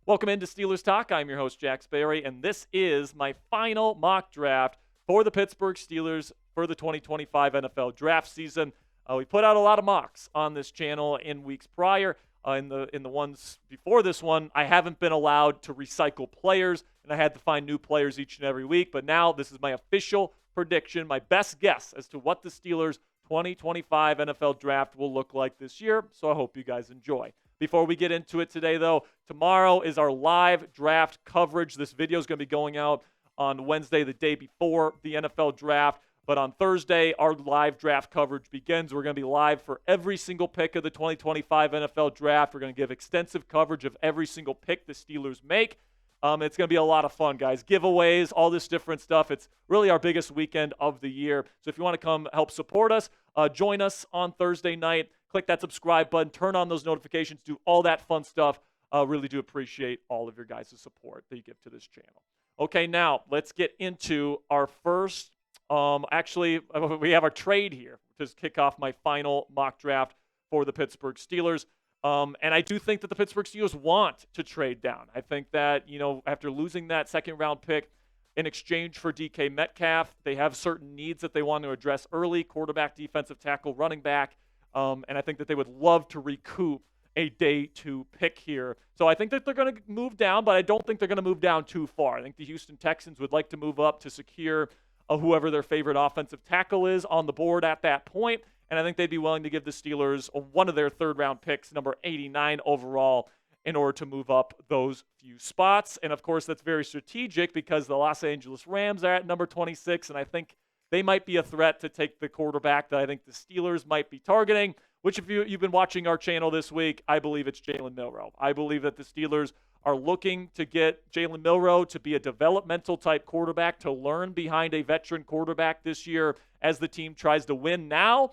Welcome into Steelers Talk. I'm your host, Jack Sperry, and this is my final mock draft for the Pittsburgh Steelers for the 2025 NFL draft season. We put out a lot of mocks on this channel in weeks prior. In the ones before this one, I haven't been allowed to recycle players, and I had to find new players each and every week. But now this is my official prediction, my best guess as to what the Steelers' 2025 NFL draft will look like this year. So I hope you guys enjoy. Before we get into it today, though, tomorrow is our live draft coverage. This video is going to be going out on Wednesday, the day before the NFL draft. But on Thursday, our live draft coverage begins. We're going to be live for every single pick of the 2025 NFL draft. We're going to give extensive coverage of every single pick the Steelers make. It's going to be a lot of fun, guys. Giveaways, all this different stuff. It's really our biggest weekend of the year. So if you want to come help support us, join us on Thursday night. Click that subscribe button. Turn on those notifications. Do all that fun stuff. Really do appreciate all of your guys' support that you give to this channel. Okay, now let's get into our first. We have our trade here to kick off my final mock draft for the Pittsburgh Steelers. And I do think that the Pittsburgh Steelers want to trade down. I think that, after losing that second-round pick in exchange for DK Metcalf, they have certain needs that they want to address early: quarterback, defensive tackle, running back. And I think that they would love to recoup a day 2 pick here. So I think that they're going to move down, but I don't think they're going to move down too far. I think the Houston Texans would like to move up to secure whoever their favorite offensive tackle is on the board at that point. And I think they'd be willing to give the Steelers one of their third-round picks, number 89 overall, in order to move up those few spots. And, of course, that's very strategic because the Los Angeles Rams are at number 26, and I think they might be a threat to take the quarterback that I think the Steelers might be targeting, which if you've been watching our channel this week, I believe it's Jalen Milroe. I believe that the Steelers are looking to get Jalen Milroe to be a developmental type quarterback, to learn behind a veteran quarterback this year as the team tries to win now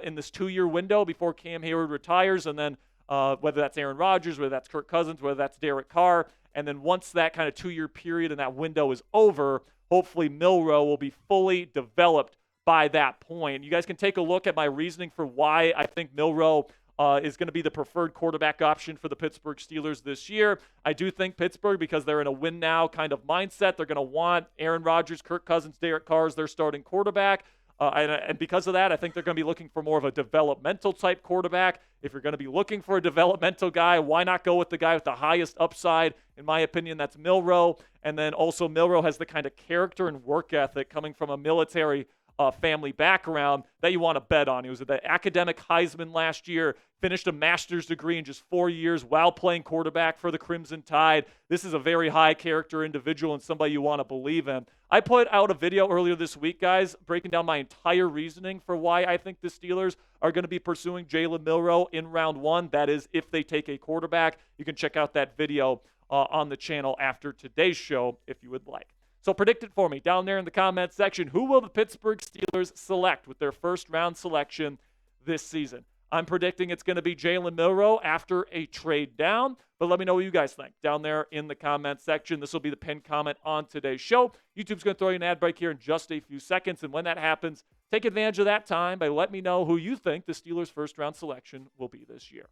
in this 2-year window before Cam Hayward retires, and then whether that's Aaron Rodgers, whether that's Kirk Cousins, whether that's Derek Carr, and then once that kind of 2-year period and that window is over, hopefully Milroe will be fully developed by that point. You guys can take a look at my reasoning for why I think Milroe is going to be the preferred quarterback option for the Pittsburgh Steelers this year. I do think Pittsburgh, because they're in a win-now kind of mindset, they're going to want Aaron Rodgers, Kirk Cousins, Derek Carr as their starting quarterback. And because of that, I think they're going to be looking for more of a developmental type quarterback. If you're going to be looking for a developmental guy, why not go with the guy with the highest upside? In my opinion, that's Milroe. And then also Milroe has the kind of character and work ethic coming from a military family background that you want to bet on. He was the academic Heisman last year, finished a master's degree in just 4 years while playing quarterback for the Crimson Tide. This is a very high character individual and somebody you want to believe in. I put out a video earlier this week, guys, breaking down my entire reasoning for why I think the Steelers are going to be pursuing Jalen Milroe in round 1. That is, if they take a quarterback. You can check out that video on the channel after today's show if you would like. So predict it for me down there in the comments section. Who will the Pittsburgh Steelers select with their first-round selection this season? I'm predicting it's going to be Jalen Milroe after a trade down, but let me know what you guys think down there in the comments section. This will be the pinned comment on today's show. YouTube's going to throw you an ad break here in just a few seconds, and when that happens, take advantage of that time by letting me know who you think the Steelers' first-round selection will be this year.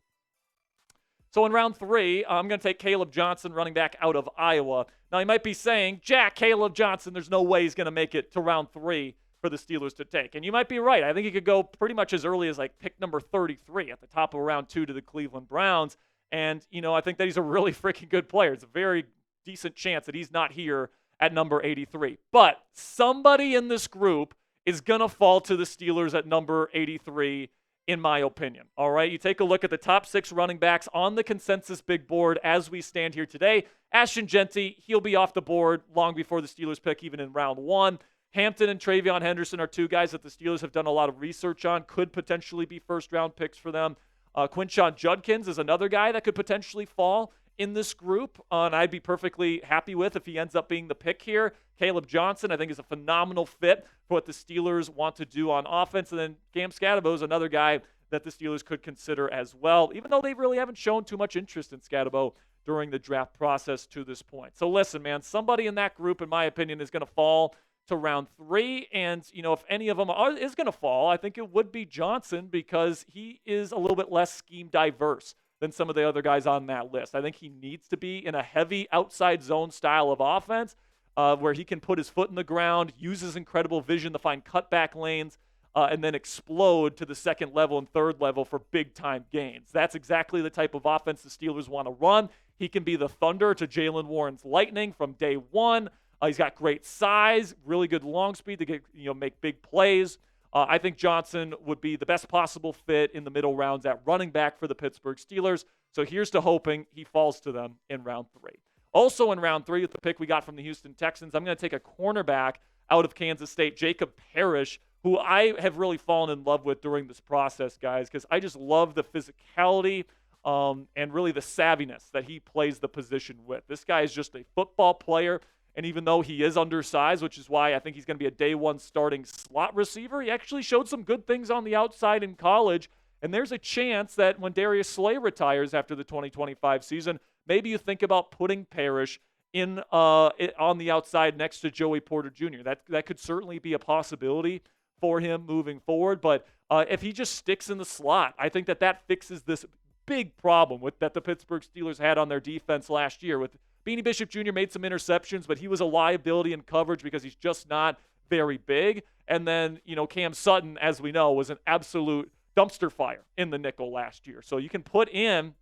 So in round 3, I'm going to take Kaleb Johnson, running back out of Iowa. Now, you might be saying, Jack, Kaleb Johnson, there's no way he's going to make it to round 3 for the Steelers to take. And you might be right. I think he could go pretty much as early as pick number 33 at the top of round 2 to the Cleveland Browns. And, I think that he's a really freaking good player. It's a very decent chance that he's not here at number 83. But somebody in this group is going to fall to the Steelers at number 83, in my opinion. All right, you take a look at the top 6 running backs on the consensus big board as we stand here today. Ashton Jeanty, he'll be off the board long before the Steelers pick, even in round 1. Hampton and Travion Henderson are 2 guys that the Steelers have done a lot of research on, could potentially be first-round picks for them. Quinshon Judkins is another guy that could potentially fall in this group, and I'd be perfectly happy with if he ends up being the pick here. Kaleb Johnson, I think, is a phenomenal fit for what the Steelers want to do on offense. And then Cam Scatabo is another guy that the Steelers could consider as well, even though they really haven't shown too much interest in Scatabo during the draft process to this point. So listen, man, somebody in that group, in my opinion, is going to fall to round 3. And, if any of them is going to fall, I think it would be Johnson because he is a little bit less scheme diverse than some of the other guys on that list. I think he needs to be in a heavy outside zone style of offense where he can put his foot in the ground, use his incredible vision to find cutback lanes, and then explode to the second level and third level for big-time gains. That's exactly the type of offense the Steelers want to run. He can be the thunder to Jalen Warren's lightning from day one. He's got great size, really good long speed to get, make big plays. I think Johnson would be the best possible fit in the middle rounds at running back for the Pittsburgh Steelers. So here's to hoping he falls to them in round 3. Also in round 3, with the pick we got from the Houston Texans, I'm going to take a cornerback out of Kansas State, Jacob Parrish, who I have really fallen in love with during this process, guys, because I just love the physicality and really the savviness that he plays the position with. This guy is just a football player. And even though he is undersized, which is why I think he's going to be a day one starting slot receiver, he actually showed some good things on the outside in college. And there's a chance that when Darius Slay retires after the 2025 season, maybe you think about putting Parrish in on the outside next to Joey Porter Jr. That could certainly be a possibility for him moving forward. But if he just sticks in the slot, I think that fixes this big problem that the Pittsburgh Steelers had on their defense last year. With Beanie Bishop Jr. made some interceptions, but he was a liability in coverage because he's just not very big. And then, Cam Sutton, as we know, was an absolute dumpster fire in the nickel last year. So you can put in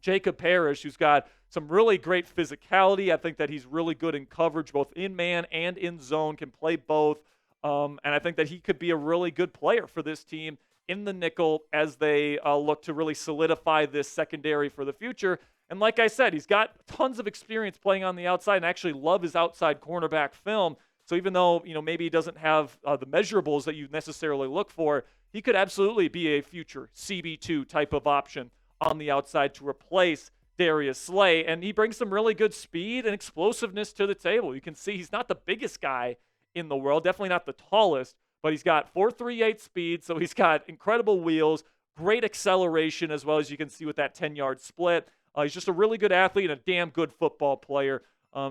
Jacob Parrish, who's got some really great physicality. I think that he's really good in coverage, both in man and in zone, can play both. And I think that he could be a really good player for this team in the nickel as they look to really solidify this secondary for the future. And like I said, he's got tons of experience playing on the outside and actually love his outside cornerback film. So even though, maybe he doesn't have the measurables that you necessarily look for, he could absolutely be a future CB2 type of option on the outside to replace Darius Slay. And he brings some really good speed and explosiveness to the table. You can see he's not the biggest guy in the world, definitely not the tallest, but he's got 4.38 speed, so he's got incredible wheels, great acceleration, as well as you can see with that 10-yard split. He's just a really good athlete and a damn good football player.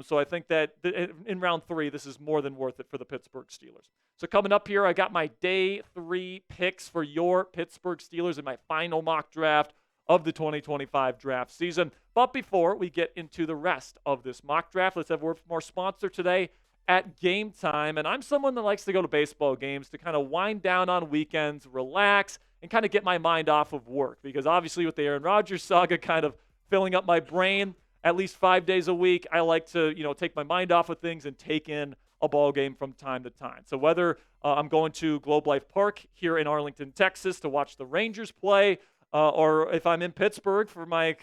So I think that in round 3, this is more than worth it for the Pittsburgh Steelers. So coming up here, I got my day 3 picks for your Pittsburgh Steelers in my final mock draft of the 2025 draft season. But before we get into the rest of this mock draft, let's have one more sponsor today at Game Time. And I'm someone that likes to go to baseball games to kind of wind down on weekends, relax, and kind of get my mind off of work. Because obviously with the Aaron Rodgers saga kind of filling up my brain at least 5 days a week, I like to, take my mind off of things and take in a ball game from time to time. So whether I'm going to Globe Life Park here in Arlington, Texas to watch the Rangers play, or if I'm in Pittsburgh for my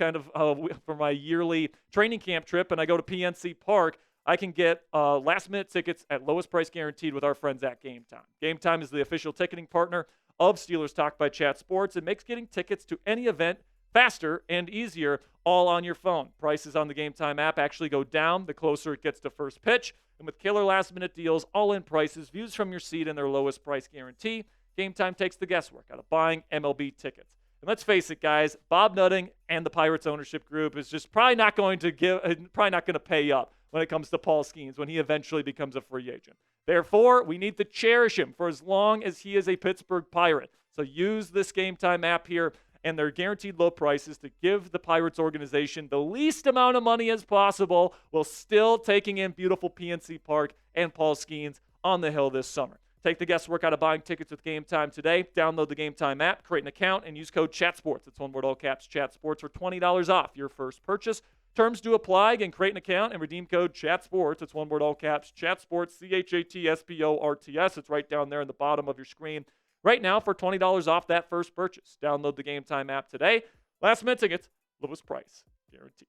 for my yearly training camp trip and I go to PNC Park, I can get last-minute tickets at lowest price guaranteed with our friends at Game Time. Game Time is the official ticketing partner of Steelers Talk by Chat Sports and makes getting tickets to any event faster and easier, all on your phone. Prices on the Game Time app actually go down the closer it gets to first pitch. And with killer last-minute deals, all-in prices, views from your seat, and their lowest price guarantee, Game Time takes the guesswork out of buying MLB tickets. And let's face it, guys, Bob Nutting and the Pirates ownership group is just probably not going to pay up when it comes to Paul Skeens when he eventually becomes a free agent. Therefore, we need to cherish him for as long as he is a Pittsburgh Pirate. So use this Game Time app here and their guaranteed low prices to give the Pirates organization the least amount of money as possible while still taking in beautiful PNC Park and Paul Skeens on the Hill this summer. Take the guesswork out of buying tickets with Game Time today. Download the Game Time app, create an account, and use code CHATSPORTS. It's one word, all caps, CHATSPORTS for $20 off your first purchase. Terms do apply. Again, create an account and redeem code CHATSPORTS. It's one word, all caps, CHATSPORTS, CHATSPORTS. It's right down there in the bottom of your screen right now for $20 off that first purchase. Download the Game Time app today. Last minute tickets, lowest price guaranteed.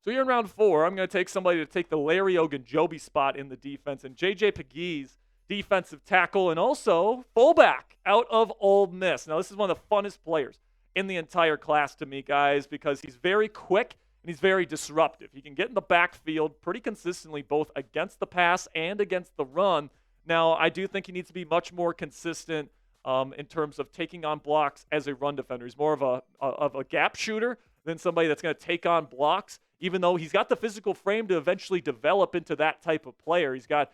So here in round 4, I'm going to take somebody to take the Larry Ogunjobi spot in the defense, and J.J. Pegues, defensive tackle, and also fullback out of Ole Miss. Now, this is one of the funnest players in the entire class to me, guys, because he's very quick and he's very disruptive. He can get in the backfield pretty consistently, both against the pass and against the run. Now, I do think he needs to be much more consistent in terms of taking on blocks as a run defender. He's more of a gap shooter than somebody that's going to take on blocks, even though he's got the physical frame to eventually develop into that type of player. He's got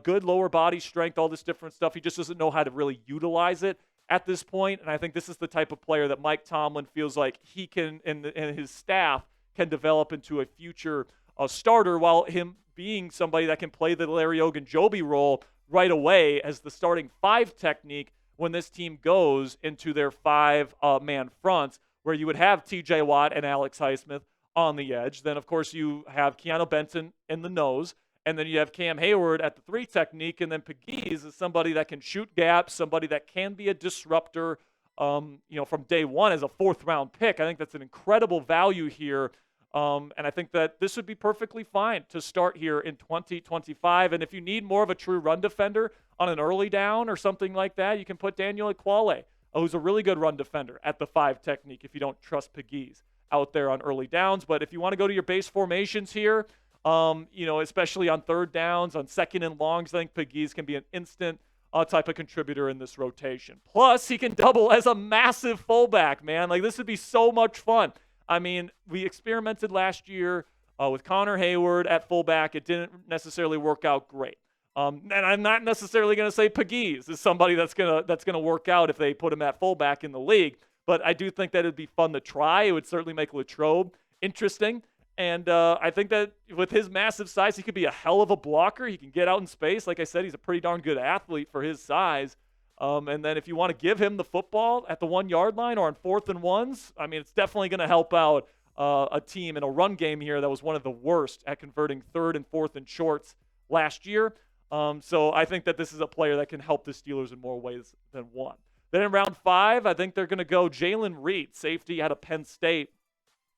good lower body strength, all this different stuff. He just doesn't know how to really utilize it at this point, and I think this is the type of player that Mike Tomlin feels like he can and his staff can develop into a future starter, while him being somebody that can play the Larry Ogunjobi role right away as the starting 5 technique when this team goes into their 5-man fronts, where you would have TJ Watt and Alex Highsmith on the edge. Then, of course, you have Keanu Benton in the nose, and then you have Cam Hayward at the 3 technique, and then Pegues is somebody that can shoot gaps, somebody that can be a disruptor, from day one as a 4th-round pick. I think that's an incredible value here, and I think that this would be perfectly fine to start here in 2025. And if you need more of a true run defender on an early down or something like that, you can put Daniel Equale, who's a really good run defender at the 5 technique if you don't trust Pegues out there on early downs. But if you want to go to your base formations here, especially on 3rd downs, on 2nd and longs, I think Pegues can be an instant type of contributor in this rotation. Plus, he can double as a massive fullback, man. Like, this would be so much fun. I mean, we experimented last year with Connor Hayward at fullback. It didn't necessarily work out great. And I'm not necessarily going to say Pegues is somebody that's gonna work out if they put him at fullback in the league. But I do think that it'd be fun to try. It would certainly make Latrobe interesting. And I think that with his massive size, he could be a hell of a blocker. He can get out in space. Like I said, he's a pretty darn good athlete for his size. And then if you want to give him the football at the 1-yard line or on 4th and 1s, I mean, it's definitely going to help out a team in a run game here that was one of the worst at converting 3rd and 4th and shorts last year. So I think that this is a player that can help the Steelers in more ways than one. Then in round 5, I think they're going to go Jalen Reed, safety out of Penn State.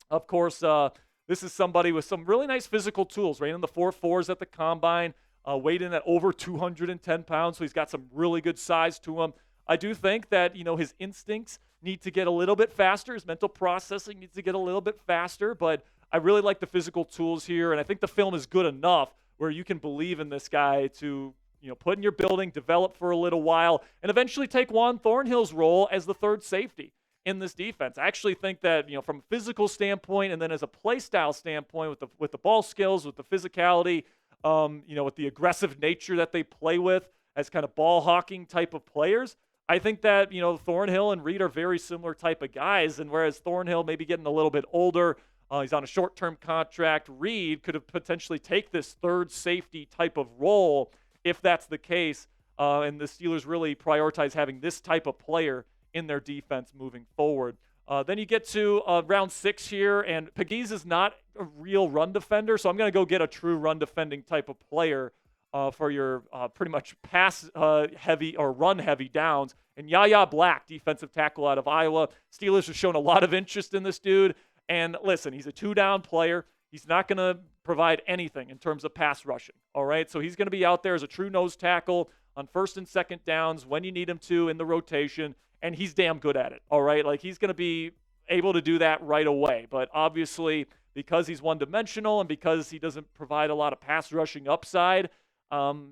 Of course, this is somebody with some really nice physical tools, right in the 4.4s at the combine, weighed in at over 210 pounds, so he's got some really good size to him. I do think that, his instincts need to get a little bit faster. His mental processing needs to get a little bit faster, but I really like the physical tools here, and I think the film is good enough where you can believe in this guy to, put in your building, develop for a little while, and eventually take Juan Thornhill's role as the 3rd safety in this defense. I actually think that, from a physical standpoint and then as a play style standpoint with the ball skills, with the physicality, with the aggressive nature that they play with as kind of ball hawking type of players, I think that, Thornhill and Reed are very similar type of guys. And whereas Thornhill may be getting a little bit older, he's on a short-term contract, Reed could have potentially take this 3rd safety type of role if that's the case. And the Steelers really prioritize having this type of player in their defense moving forward. Then you get to round 6 here, and Pegues is not a real run defender, so I'm going to go get a true run defending type of player for your pretty much pass heavy or run heavy downs. And Yahya Black, defensive tackle out of Iowa. Steelers have shown a lot of interest in this dude. And listen, he's a 2-down player. He's not going to provide anything in terms of pass rushing. All right, so he's going to be out there as a true nose tackle on 1st and 2nd downs when you need him to in the rotation. And he's damn good at it, all right? Like, he's going to be able to do that right away. But obviously, because he's one-dimensional and because he doesn't provide a lot of pass rushing upside,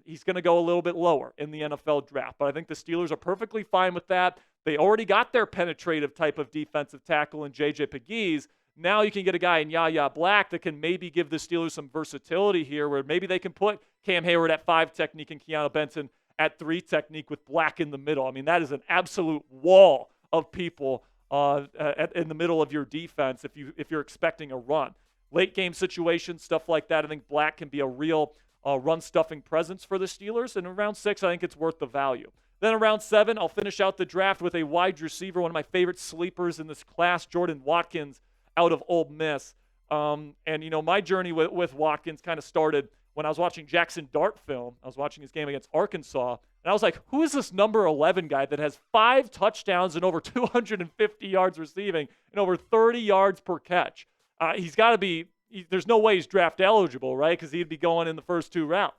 he's going to go a little bit lower in the NFL draft. But I think the Steelers are perfectly fine with that. They already got their penetrative type of defensive tackle in J.J. Pegues. Now you can get a guy in Yahya Black that can maybe give the Steelers some versatility here, where maybe they can put Cam Hayward at 5 technique and Keanu Benton at 3 technique with Black in the middle. I mean, that is an absolute wall of people in the middle of your defense if you're expecting a run. Late game situations, stuff like that, I think Black can be a real run-stuffing presence for the Steelers. And in round 6, I think it's worth the value. Then in round 7, I'll finish out the draft with a wide receiver, one of my favorite sleepers in this class, Jordan Watkins out of Ole Miss. My journey with Watkins kind of started when I was watching Jackson Dart film. I was watching his game against Arkansas, and I was like, who is this number 11 guy that has 5 touchdowns and over 250 yards receiving and over 30 yards per catch? He's got to be – there's no way he's draft eligible, right, because he'd be going in the first 2 rounds.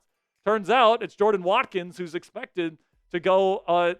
Turns out it's Jordan Watkins who's expected to go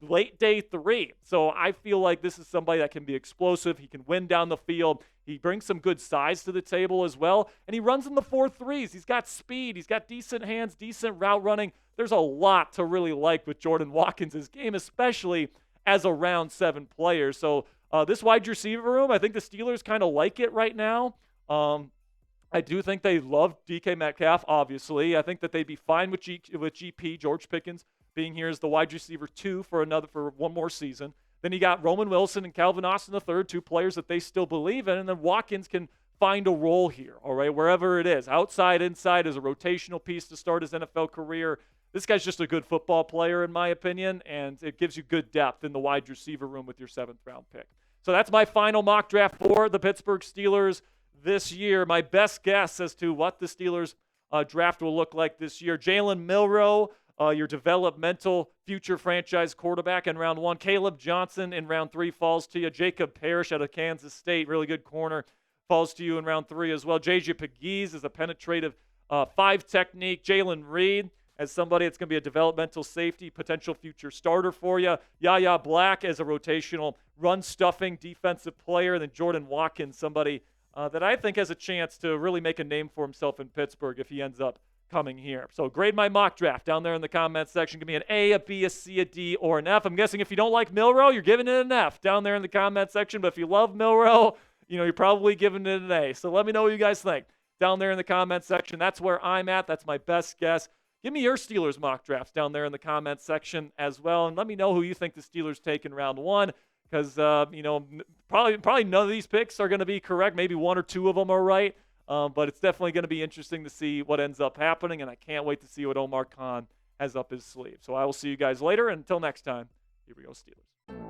late day 3. So I feel like this is somebody that can be explosive. He can win down the field. He brings some good size to the table as well. And he runs in the 4.3s. He's got speed. He's got decent hands, decent route running. There's a lot to really like with Jordan Watkins' game, especially as a round 7 player. So this wide receiver room, I think the Steelers kind of like it right now. I do think they love DK Metcalf, obviously. I think that they'd be fine with GP, George Pickens, being here as the wide receiver 2 for one more season. Then you got Roman Wilson and Calvin Austin III, 2 players that they still believe in, and then Watkins can find a role here, all right, wherever it is, outside, inside, as a rotational piece to start his NFL career. This guy's just a good football player, in my opinion, and it gives you good depth in the wide receiver room with your 7th-round pick. So that's my final mock draft for the Pittsburgh Steelers this year. My best guess as to what the Steelers draft will look like this year: Jalen Milroe, your developmental future franchise quarterback, in round 1. Kaleb Johnson in round 3 falls to you. Jacob Parrish out of Kansas State, really good corner, falls to you in round 3 as well. J.J. Pegues is a penetrative 5 technique. Jalen Reed as somebody that's going to be a developmental safety, potential future starter for you. Yahya Black as a rotational run-stuffing defensive player. Then Jordan Watkins, somebody that I think has a chance to really make a name for himself in Pittsburgh if he ends up coming here. So grade my mock draft down there in the comments section. Give me an A, a B, a C, a D, or an F. I'm guessing if you don't like Milroe, you're giving it an F down there in the comment section. But if you love Milroe, you're probably giving it an A. So let me know what you guys think down there in the comment section. That's where I'm at. That's my best guess. Give me your Steelers mock drafts down there in the comment section as well. And let me know who you think the Steelers take in round 1. Because, probably none of these picks are going to be correct. Maybe 1 or 2 of them are right. But it's definitely going to be interesting to see what ends up happening. And I can't wait to see what Omar Khan has up his sleeve. So I will see you guys later. Until next time, here we go, Steelers.